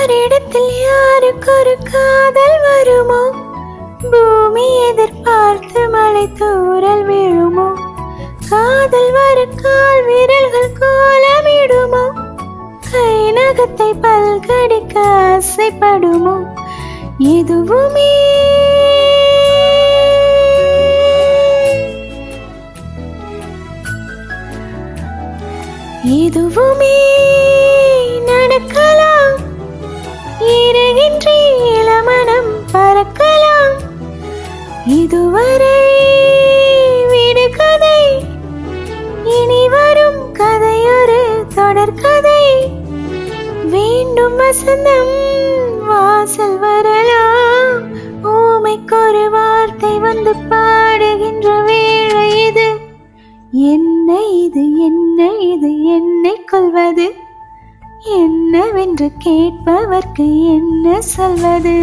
யாரிடத்தில் யாருக்கு ஒரு காதல் வருமோ, பூமி எதிர்பார்த்து மழை தூறல் விழுமோ, காதல் வர கால் விரல்கள் கோலமிடுமோ, கை நகத்தை பல்கடிக்க ஆசைப்படுமோ, எதுவுமே எதுவுமே நடக்கலாம், இருகின்ற இளமனம் பறக்கலாம். இதுவரை விடுகதை, இனி வரும் கதையொரு தொடர்கதை. வேண்டும் வசந்தம் வாசல் வரலாம், ஊமைக்கொரு வார்த்தை வந்து பாடுகின்ற வேளை இது. என்ன இது, என்ன இது, என்னை கொல்வது என்னவென்று கேட்பவர்க்கு என்ன சொல்வது?